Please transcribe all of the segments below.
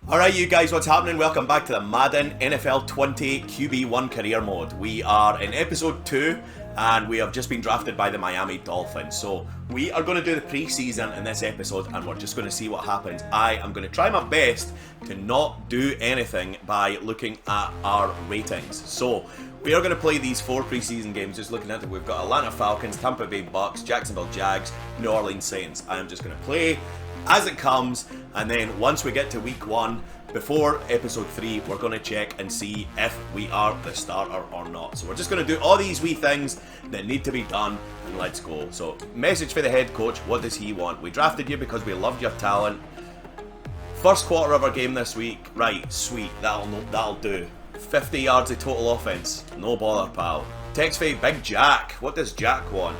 Alright you guys, what's happening? Welcome back to the Madden NFL 20 QB1 career mode. We are in episode 2 and we have just been drafted by the Miami Dolphins. So we are going to do the preseason in this episode and we're just going to see what happens. I am going to try my best to not do anything by looking at our ratings. So we are going to play these 4 preseason games. Just looking at it, we've got Atlanta Falcons, Tampa Bay Bucks, Jacksonville Jags, New Orleans Saints. I am just going to play as it comes, and then once we get to week 1, before episode 3, we're going to check and see if we are the starter or not. So we're just going to do all these wee things that need to be done, and let's go. So, message for the head coach, what does he want? We drafted you because we loved your talent. First quarter of our game this week, right, sweet, that'll do. 50 yards of total offense, no bother pal. Text for Big Jack, what does Jack want?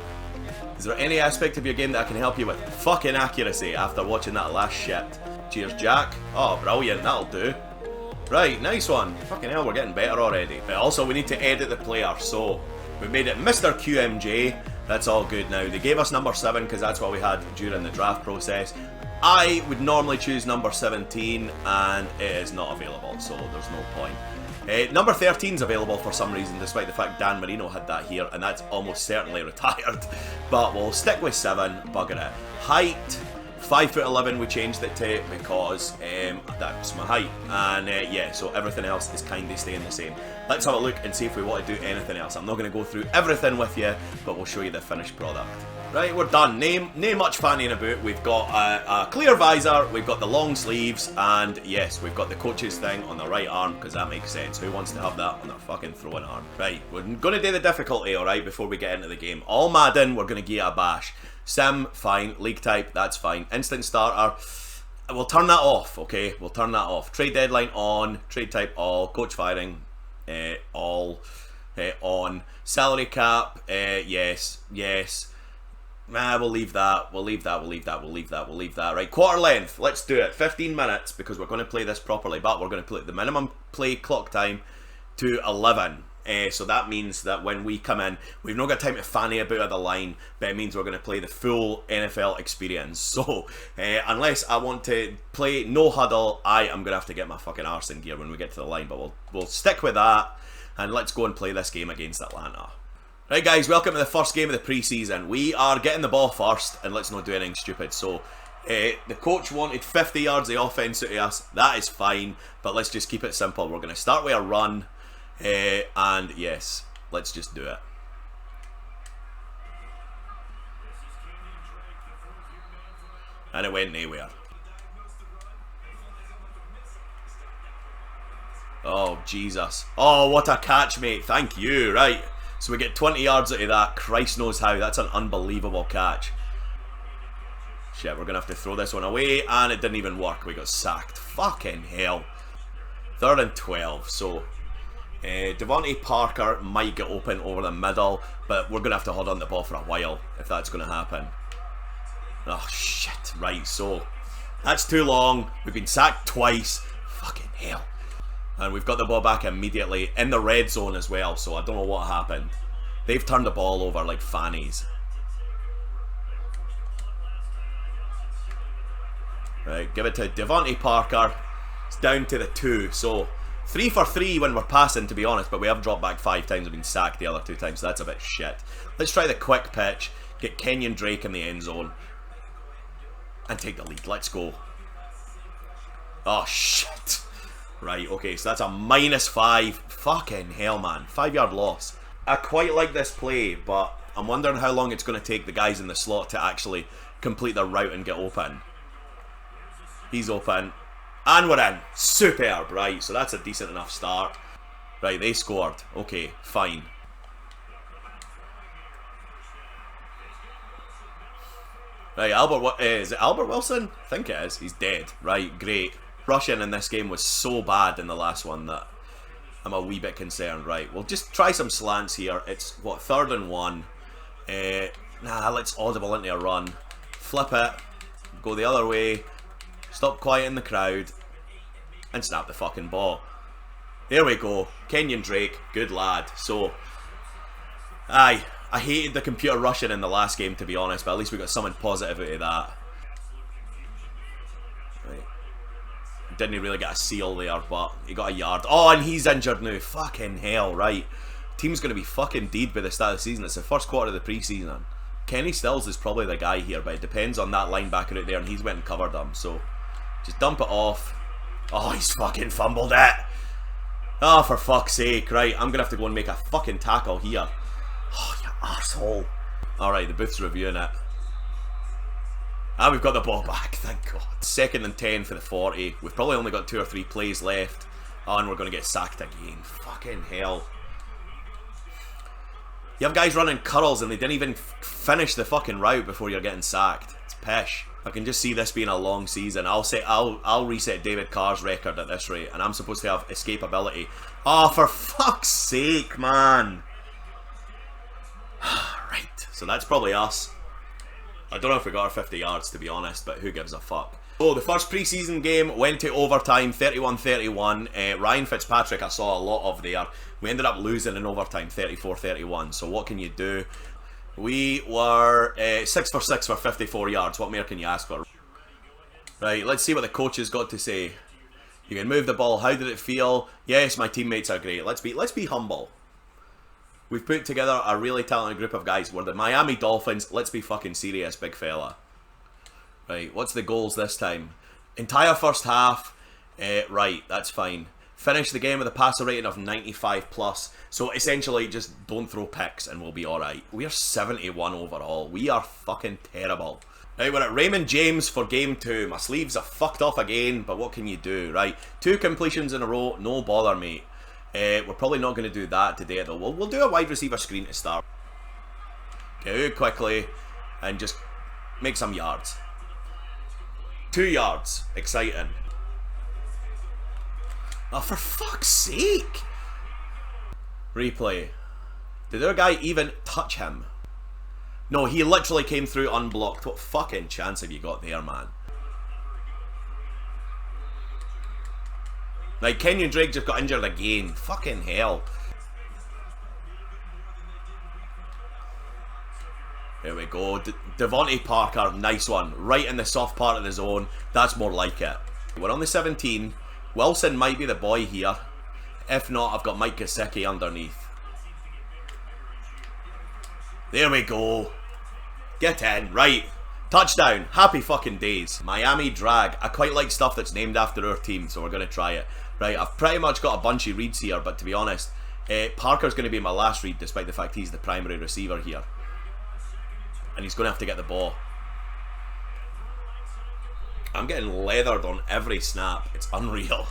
Is there any aspect of your game that I can help you with? Fucking accuracy after watching that last shit. Cheers, Jack. Oh, brilliant. That'll do. Right, nice one. Fucking hell, we're getting better already. But also, we need to edit the player. So, we made it Mr. QMJ. That's all good now. They gave us number 7 because that's what we had during the draft process. I would normally choose number 17 and it is not available, so there's no point. Number 13 is available for some reason, despite the fact Dan Marino had that here, and that's almost certainly retired. But we'll stick with 7, bugger it. Height, 5'11", we changed it to because that's my height. And yeah, so everything else is kind of staying the same. Let's have a look and see if we want to do anything else. I'm not going to go through everything with you, but we'll show you the finished product. Right, we're done. Name much fanning about. We've got a clear visor, we've got the long sleeves, and yes, we've got the coach's thing on the right arm, because that makes sense. Who wants to have that on their fucking throwing arm? Right, we're going to do the difficulty, alright, before we get into the game. All Madden, we're going to give it a bash. Sim, fine. League type, that's fine. Instant starter, we'll turn that off, okay? We'll turn that off. Trade deadline on, trade type all, coach firing, all, on. Salary cap, yes. Nah, we'll leave that. We'll leave that. Right, quarter length. Let's do it. 15 minutes because we're going to play this properly. But we're going to play the minimum play clock time to 11. So that means that when we come in, we've not got time to fanny about at the line, but it means we're going to play the full NFL experience. So unless I want to play no huddle, I am going to have to get my fucking arse in gear when we get to the line. But we'll stick with that, and let's go and play this game against Atlanta. Right guys, welcome to the first game of the preseason. We are getting the ball first, and let's not do anything stupid. So, the coach wanted 50 yards of offense out of us. That is fine, but let's just keep it simple. We're going to start with a run, and yes, let's just do it. And it went nowhere. Oh, Jesus. Oh, what a catch, mate. Thank you. Right. So we get 20 yards out of that. Christ knows how. That's an unbelievable catch. Shit, we're going to have to throw this one away. And it didn't even work. We got sacked. Fucking hell. 3rd and 12. So, Devontae Parker might get open over the middle. But we're going to have to hold on the ball for a while if that's going to happen. Oh, shit. Right, so that's too long. We've been sacked twice. Fucking hell. And we've got the ball back immediately in the red zone as well, so I don't know what happened. They've turned the ball over like fannies. Right, give it to Devontae Parker. It's down to the 2, so 3 for 3 when we're passing, to be honest, but we have dropped back 5 times. We've been sacked the other 2 times, so that's a bit shit. Let's try the quick pitch, get Kenyon Drake in the end zone, and take the lead. Let's go. Oh, shit. Right, okay, so that's a -5. Fucking hell, man. 5-yard loss. I quite like this play, but I'm wondering how long it's going to take the guys in the slot to actually complete their route and get open. He's open. And we're in. Superb, right, so that's a decent enough start. Right, they scored. Okay, fine. Right, is it Albert Wilson? I think it is. He's dead. Right, great. Rushing in this game was so bad in the last one that I'm a wee bit concerned. Right, we'll just try some slants here. It's, what, 3rd and 1. Nah, let's audible into a run. Flip it. Go the other way. Stop quieting the crowd. And snap the fucking ball. There we go. Kenyon Drake. Good lad. So, aye. I hated the computer rushing in the last game, to be honest, but at least we got something positive out of that. Right. didn't really get a seal there, but he got a yard. Oh, and he's injured now. Fucking hell, right. Team's going to be fucking dead by the start of the season. It's the first quarter of the preseason. Kenny Stills is probably the guy here, but it depends on that linebacker right there, and he's went and covered him, so just dump it off. Oh, he's fucking fumbled it. Oh, for fuck's sake. Right, I'm going to have to go and make a fucking tackle here. Oh, you arsehole. Alright, the booth's reviewing it. Ah, we've got the ball back, thank God. 2nd and 10 for the 40. We've probably only got 2 or 3 plays left. Oh, and we're going to get sacked again. Fucking hell. You have guys running curls and they didn't even finish the fucking route before you're getting sacked. It's pish. I can just see this being a long season. I'll reset David Carr's record at this rate, and I'm supposed to have escapability. Oh, for fuck's sake, man. Right, so that's probably us. I don't know if we got our 50 yards, to be honest, but who gives a fuck. So the first preseason game went to overtime, 31-31. Ryan Fitzpatrick I saw a lot of there. We ended up losing in overtime, 34-31. So what can you do? We were 6 for 6 for 54 yards. What more can you ask for? Right, let's see what the coaches got to say. You can move the ball. How did it feel? Yes, my teammates are great. Let's be humble. We've put together a really talented group of guys. We're the Miami Dolphins. Let's be fucking serious, big fella. Right, what's the goals this time? Entire first half. Right, that's fine. Finish the game with a passer rating of 95 plus. So essentially, just don't throw picks and we'll be alright. We are 71 overall. We are fucking terrible. Right, we're at Raymond James for game 2. My sleeves are fucked off again, but what can you do, right? 2 completions in a row, no bother, mate. We're probably not going to do that today, though. We'll do a wide receiver screen to start. Okay, quickly, and just make some yards. 2 yards. Exciting. Oh, for fuck's sake! Replay. Did their guy even touch him? No, he literally came through unblocked. What fucking chance have you got there, man? Like, Kenyon Drake just got injured again. Fucking hell. There we go. Devontae Parker, nice one. Right in the soft part of the zone. That's more like it. We're on the 17. Wilson might be the boy here. If not, I've got Mike Gesicki underneath. There we go. Get in. Right. Touchdown. Happy fucking days. Miami Drag. I quite like stuff that's named after our team, so we're going to try it. Right, I've pretty much got a bunch of reads here, but to be honest, Parker's going to be my last read, despite the fact he's the primary receiver here. And he's going to have to get the ball. I'm getting leathered on every snap. It's unreal.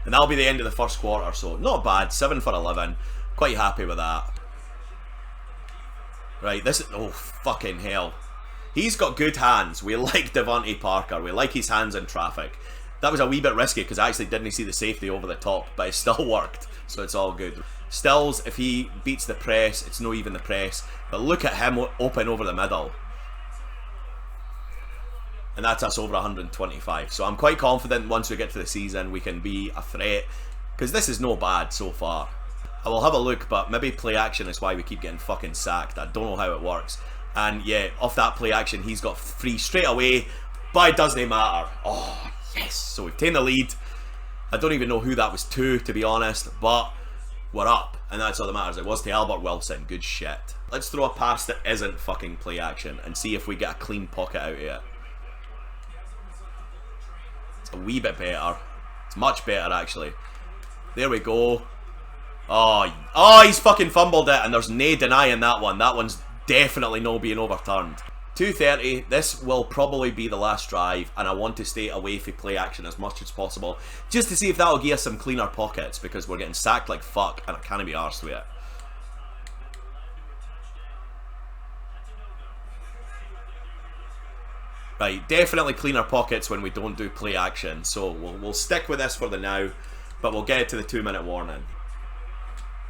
And that'll be the end of the first quarter, so not bad. 7 for 11. Quite happy with that. Right, this is... Oh, fucking hell. He's got good hands. We like Devontae Parker. We like his hands in traffic. That was a wee bit risky because I actually didn't see the safety over the top, but it still worked, so it's all good. Stills, if he beats the press, it's no even the press. But look at him open over the middle. And that's us over 125. So I'm quite confident once we get to the season we can be a threat, because this is no bad so far. I will have a look, but maybe play action is why we keep getting fucking sacked. I don't know how it works. And yeah, off that play action, he's got free straight away, but it doesn't matter. Oh, yes. So we've taken the lead. I don't even know who that was to be honest, but we're up, and that's all that matters. It was to Albert Wilson. Good shit. Let's throw a pass that isn't fucking play action and see if we get a clean pocket out of it. It's a wee bit better. It's much better, actually. There we go. Oh, he's fucking fumbled it, and there's no denying that one. That one's definitely no being overturned. 2:30, this will probably be the last drive, and I want to stay away from play action as much as possible, just to see if that'll give us some cleaner pockets, because we're getting sacked like fuck, and I can't be arsed with it. Right, definitely cleaner pockets when we don't do play action, so we'll stick with this for the now, but we'll get it to the 2-minute warning.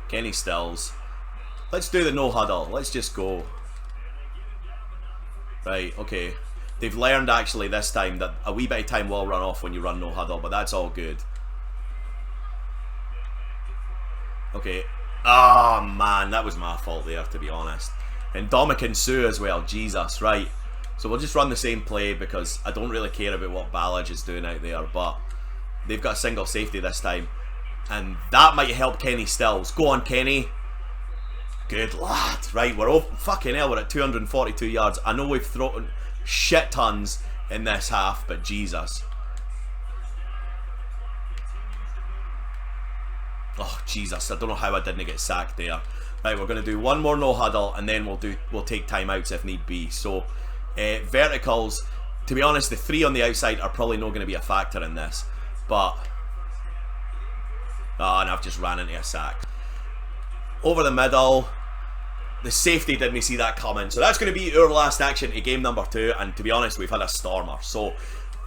Kenny Stills. Let's do the no huddle, let's just go. Right, okay. They've learned actually this time that a wee bit of time will run off when you run no huddle, but that's all good. Okay. Ah, man, that was my fault there, to be honest. And Dominican Sue as well, Jesus, right. So we'll just run the same play because I don't really care about what Ballage is doing out there, but They've got a single safety this time. And that might help Kenny Stills. Go on, Kenny. Good lad. Right, we're over. Fucking hell, we're at 242 yards. I know we've thrown shit tons in this half, but Jesus. Oh, Jesus. I don't know how I didn't get sacked there. Right, we're going to do one more no huddle, and then we'll take timeouts if need be. So, verticals. To be honest, the 3 on the outside are probably not going to be a factor in this. But... oh, and I've just ran into a sack. Over the middle. The safety did me see that coming. So that's going to be our last action to game number 2. And to be honest, we've had a stormer. So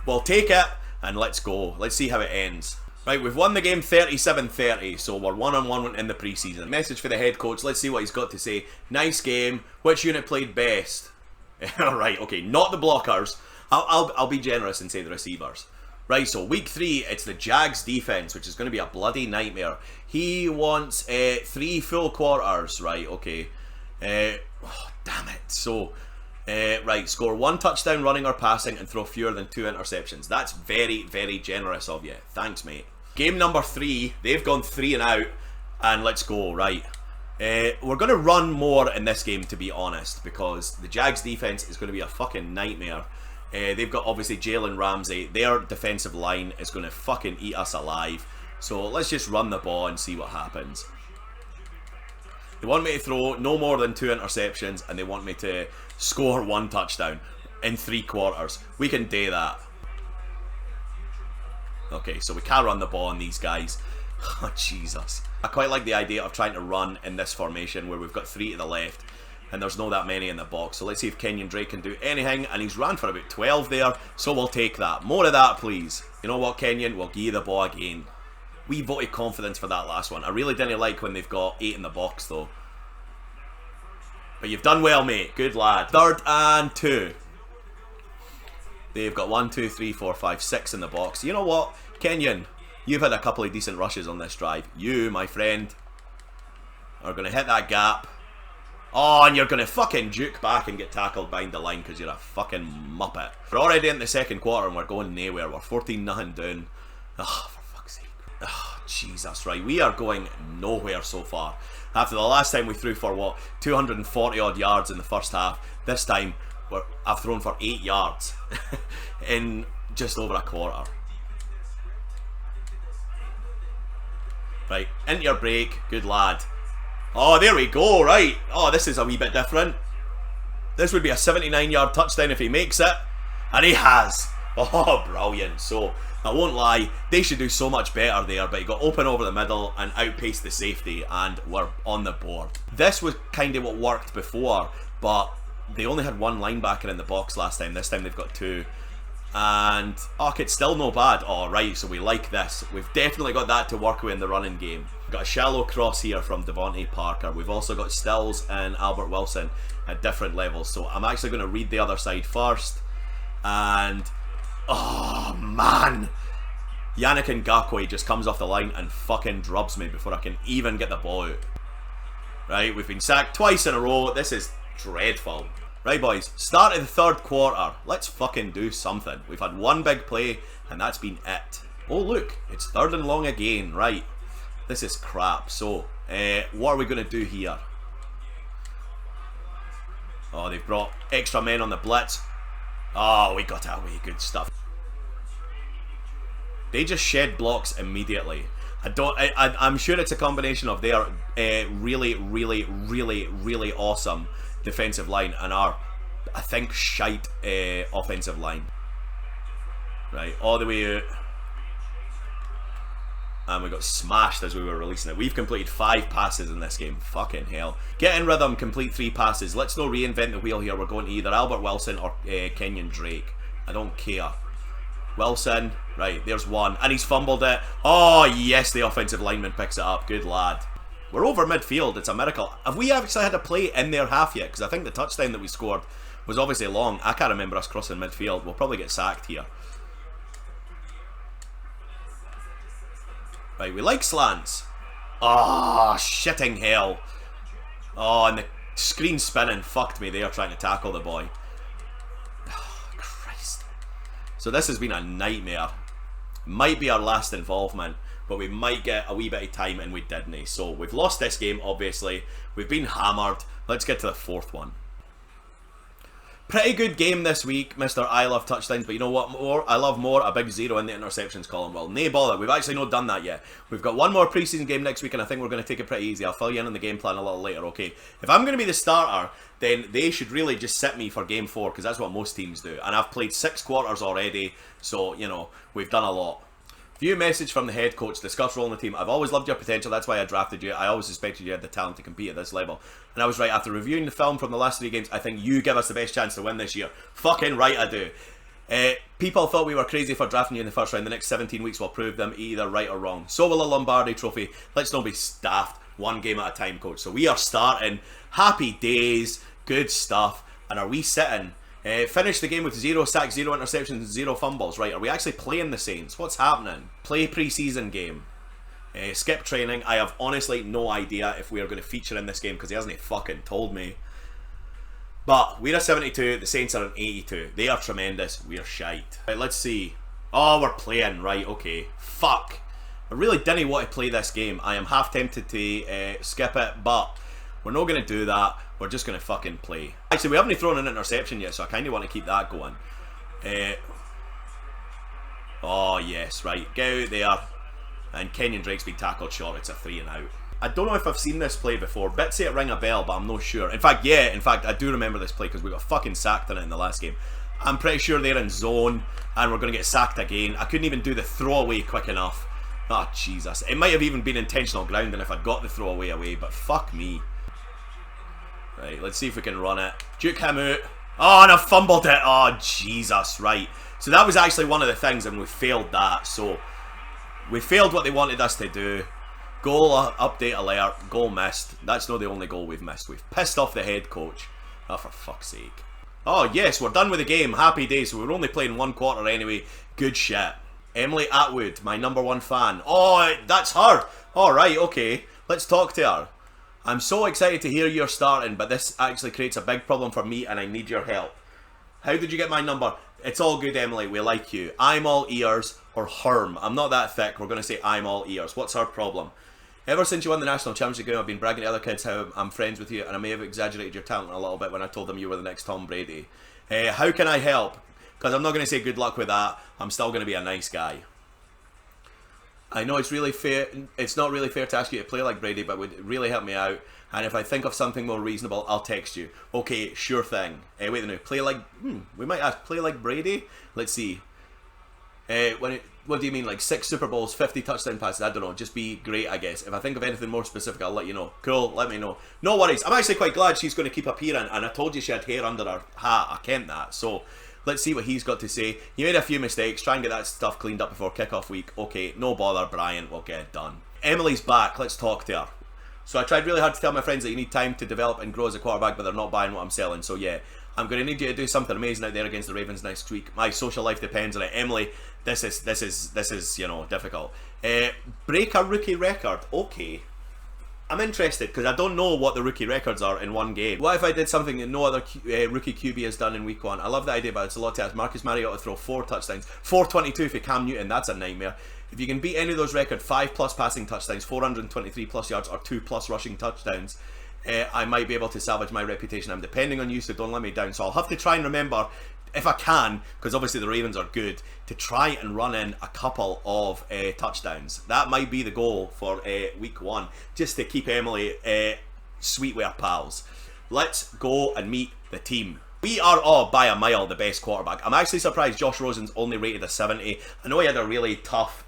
we'll take it and let's go. Let's see how it ends. Right, we've won the game 37-30. So we're 1-on-1 in the preseason. Message for the head coach. Let's see what he's got to say. Nice game. Which unit played best? Alright, okay. Not the blockers. I'll be generous and say the receivers. Right, so week 3, it's the Jags defense, which is going to be a bloody nightmare. He wants 3 full quarters. Right, okay. Oh, damn it. So, right, score 1 touchdown running or passing and throw fewer than 2 interceptions. That's very, very generous of you. Thanks, mate. Game number 3, they've gone 3 and out, and let's go. Right. We're going to run more in this game, to be honest, because the Jags defense is going to be a fucking nightmare. They've got obviously Jalen Ramsey. Their defensive line is going to fucking eat us alive. So let's just run the ball and see what happens. They want me to throw no more than 2 interceptions, and they want me to score 1 touchdown in 3 quarters. We can do that. Okay, so we can't run the ball on these guys. Oh, Jesus. I quite like the idea of trying to run in this formation where we've got 3 to the left. And there's not that many in the box. So let's see if Kenyon Drake can do anything. And he's ran for about 12 there. So we'll take that. More of that, please. You know what, Kenyon? We'll give you the ball again. We voted confidence for that last one. I really didn't like when they've got 8 in the box, though. But you've done well, mate. Good lad. 3rd and 2. They've got 1, 2, 3, 4, 5, 6 in the box. You know what, Kenyon? You've had a couple of decent rushes on this drive. You, my friend, are going to hit that gap. Oh, and you're going to fucking juke back and get tackled behind the line because you're a fucking muppet. We're already in the 2nd quarter and we're going nowhere. We're 14-0 down. Oh, for fuck's sake. Oh, Jesus, right. We are going nowhere so far. After the last time we threw for, what, 240 odd yards in the first half. This time, I've thrown for 8 yards in just over a quarter. Right, into your break. Good lad. Oh, there we go, right. Oh, this is a wee bit different. This would be a 79-yard touchdown if he makes it. And he has. Oh, brilliant. So, I won't lie, they should do so much better there, but he got open over the middle and outpaced the safety, and we're on the board. This was kind of what worked before, but they only had 1 linebacker in the box last time. This time they've got 2. And, oh, it's still no bad. Oh, right, so we like this. We've definitely got that to work with in the running game. We've got a shallow cross here from Devontae Parker. We've also got Stills and Albert Wilson at different levels. So I'm actually going to read the other side first. And, oh, man. Yannick Ngakoue just comes off the line and fucking drubs me before I can even get the ball out. Right, we've been sacked twice in a row. This is dreadful. Right, boys, start of the 3rd quarter. Let's fucking do something. We've had 1 big play, and that's been it. Oh, look, it's 3rd and long again. Right, this is crap. So, what are we going to do here? Oh, they've brought extra men on the blitz. Oh, we got away. Good stuff. They just shed blocks immediately. I'm sure it's a combination of their really, really, really, really awesome defensive line and our, I think, shite offensive line. Right, all the way out. And we got smashed as we were releasing it. We've completed 5 passes in this game. Fucking hell. Get in rhythm, complete 3 passes. Let's not reinvent the wheel here. We're going to either Albert Wilson or Kenyon Drake. I don't care. Wilson. Right, there's 1. And he's fumbled it. Oh, yes, the offensive lineman picks it up. Good lad. We're over midfield. It's a miracle. Have we actually had a play in their half yet? Because I think the touchdown that we scored was obviously long. I can't remember us crossing midfield. We'll probably get sacked here. Right, we like slants. Oh, shitting hell. Oh, and the screen spinning fucked me there trying to tackle the boy. Oh, Christ. So this has been a nightmare. Might be our last involvement, but we might get a wee bit of time, and we didn't. So we've lost this game, obviously. We've been hammered. Let's get to the fourth one. Pretty good game this week, Mr. I love touchdowns, but you know what more? I love more a big 0 in the interceptions column. Well, nay bother, we've actually not done that yet. We've got one more preseason game next week, and I think we're going to take it pretty easy. I'll fill you in on the game plan a little later, okay? If I'm going to be the starter, then they should really just sit me for game 4, because that's what most teams do. And I've played 6 quarters already, so, you know, we've done a lot. View message from the head coach, discuss role in the team. I've always loved your potential, that's why I drafted you. I always suspected you had the talent to compete at this level. And I was right, after reviewing the film from the last 3 games, I think you give us the best chance to win this year. Fucking right I do. People thought we were crazy for drafting you in the first round. The next 17 weeks will prove them either right or wrong. So will a Lombardi trophy. Let's not be staffed, 1 game at a time, coach. So we are starting. Happy days, good stuff. And are we sitting? Finish the game with 0 sacks, 0 interceptions, 0 fumbles. Right, are we actually playing the Saints? What's happening? Play preseason game. Skip training. I have honestly no idea if we are going to feature in this game because he hasn't fucking told me. But we're a 72, the Saints are an 82. They are tremendous, we are shite. Right, let's see. Oh, we're playing, right, okay. Fuck. I really didn't want to play this game. I am half tempted to skip it, but we're not going to do that. We're just going to fucking play. Actually, we haven't thrown an interception yet, so I kind of want to keep that going. Oh, yes, right. Get out there. And Kenyon Drake's been tackled short. It's a 3 and out. I don't know if I've seen this play before. Bits say it ring a bell, but I'm not sure. In fact, yeah, I do remember this play because we got fucking sacked in it in the last game. I'm pretty sure they're in zone, and we're going to get sacked again. I couldn't even do the throwaway quick enough. Oh, Jesus. It might have even been intentional grounding if I'd got the throwaway away, but fuck me. Right, let's see if we can run it. Duke him out. Oh, and I fumbled it. Oh, Jesus, right. So that was actually one of the things, and we failed that. So we failed what they wanted us to do. Goal update alert. Goal missed. That's not the only goal we've missed. We've pissed off the head coach. Oh, for fuck's sake. Oh, yes, we're done with the game. Happy days. So we're only playing 1 quarter anyway. Good shit. Emily Atwood, my #1 fan. Oh, that's her. All right, okay. Let's talk to her. I'm so excited to hear you're starting, but this actually creates a big problem for me and I need your help. How did you get my number? It's all good, Emily. We like you. I'm all ears, or Herm. I'm not that thick. We're going to say I'm all ears. What's her problem? Ever since you won the national championship game, I've been bragging to other kids how I'm friends with you, and I may have exaggerated your talent a little bit when I told them you were the next Tom Brady. How can I help? Because I'm not going to say good luck with that. I'm still going to be a nice guy. I know it's really fair. It's not really fair to ask you to play like Brady, but it would really help me out. And if I think of something more reasonable, I'll text you. Okay, sure thing. Wait a minute. Play like... we might ask, play like Brady? Let's see. What do you mean? Like 6 Super Bowls, 50 touchdown passes? I don't know. Just be great, I guess. If I think of anything more specific, I'll let you know. Cool, let me know. No worries. I'm actually quite glad she's going to keep appearing. And I told you she had hair under her hat. I kent that. So... let's see what he's got to say. He made a few mistakes. Try and get that stuff cleaned up before kickoff week. Okay, no bother, Brian. We'll get it done. Emily's back. Let's talk to her. So I tried really hard to tell my friends that you need time to develop and grow as a quarterback, but they're not buying what I'm selling. So yeah, I'm going to need you to do something amazing out there against the Ravens next week. My social life depends on it. Emily, this is you know, difficult. Break a rookie record. Okay. I'm interested because I don't know what the rookie records are in one game. What if I did something that no other rookie QB has done in week 1? I love the idea, but it's a lot to ask. Marcus Mariota to throw 4 touchdowns. 422 for Cam Newton, that's a nightmare. If you can beat any of those records, 5+ passing touchdowns, 423+ yards, or 2+ rushing touchdowns, I might be able to salvage my reputation. I'm depending on you, so don't let me down. So I'll have to try and remember, if I can, because obviously the Ravens are good, to try and run in a couple of touchdowns. That might be the goal for week 1, just to keep Emily sweet with her pals. Let's go and meet the team. We are all by a mile the best quarterback. I'm actually surprised Josh Rosen's only rated a 70. I know he had a really tough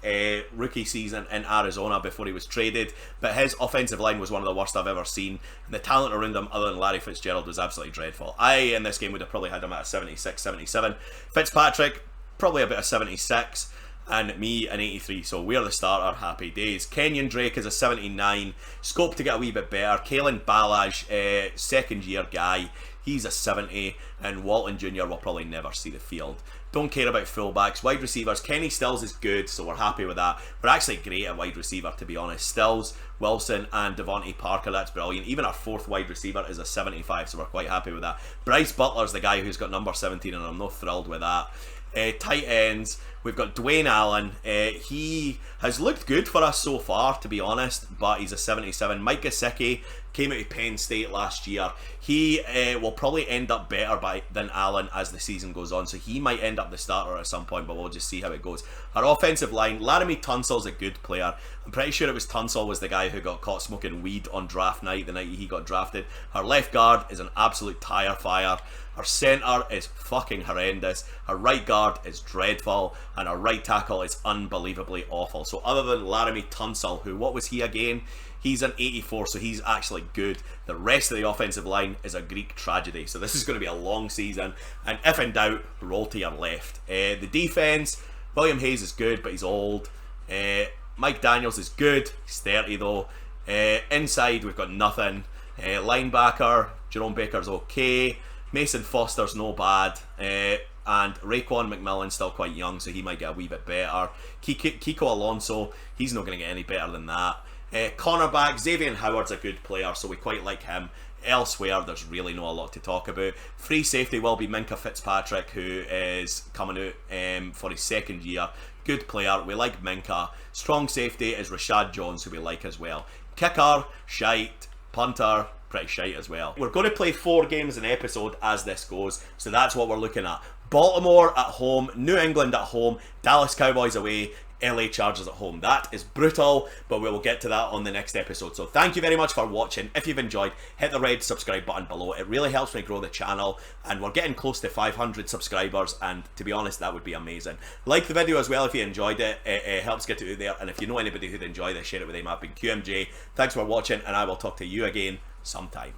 rookie season in Arizona before he was traded, but his offensive line was one of the worst I've ever seen. And the talent around him, other than Larry Fitzgerald, was absolutely dreadful. In this game, would have probably had him at a 76, 77. Fitzpatrick, probably about a 76. And me, an 83. So we're the starter. Happy days. Kenyon Drake is a 79. Scope to get a wee bit better. Kalen Ballage, second year guy. He's a 70, and Walton Jr. will probably never see the field. Don't care about fullbacks. Wide receivers, Kenny Stills is good, so we're happy with that. We're actually great at wide receiver, to be honest. Stills, Wilson, and Devontae Parker, that's brilliant. Even our 4th wide receiver is a 75, so we're quite happy with that. Bryce Butler's the guy who's got number 17, and I'm not thrilled with that. Tight ends, we've got Dwayne Allen. He has looked good for us so far, to be honest, but he's a 77. Mike Gesicki came out of Penn State last year. He will probably end up better than Allen as the season goes on, so he might end up the starter at some point, but we'll just see how it goes. Our offensive line, Laramie Tunsil's a good player. I'm pretty sure it was Tunsil was the guy who got caught smoking weed on draft night, the night he got drafted. Our left guard is an absolute tire fire. Our centre is fucking horrendous. Our right guard is dreadful. And our right tackle is unbelievably awful. So other than Laramie Tunsil, who, what was he again? He's an 84, so he's actually good. The rest of the offensive line is a Greek tragedy. So this is going to be a long season. And if in doubt, roll to your left. The defense, William Hayes is good, but he's old. Mike Daniels is good. He's 30 though. Inside, we've got nothing. Linebacker, Jerome Baker's okay. Mason Foster's no bad. And Raekwon McMillan's still quite young, so he might get a wee bit better. Kiko Alonso, he's not going to get any better than that. Cornerback, Xavier Howard's a good player, so we quite like him. Elsewhere, there's really not a lot to talk about. Free safety will be Minka Fitzpatrick, who is coming out for his second year. Good player, we like Minka. Strong safety is Rashad Jones, who we like as well. Kicker, shite. Punter, pretty shite as well. We're going to play 4 games an episode as this goes, so that's what we're looking at. Baltimore at home, New England at home, Dallas Cowboys away, LA Chargers at home. That is brutal, but we will get to that on the next episode. So thank you very much for watching. If you've enjoyed, hit the red subscribe button below. It really helps me grow the channel, and we're getting close to 500 subscribers, and to be honest, that would be amazing. Like the video as well if you enjoyed it. It helps get it out there, and if you know anybody who'd enjoy this, share it with them. I've been QMJ. Thanks for watching, and I will talk to you again sometime.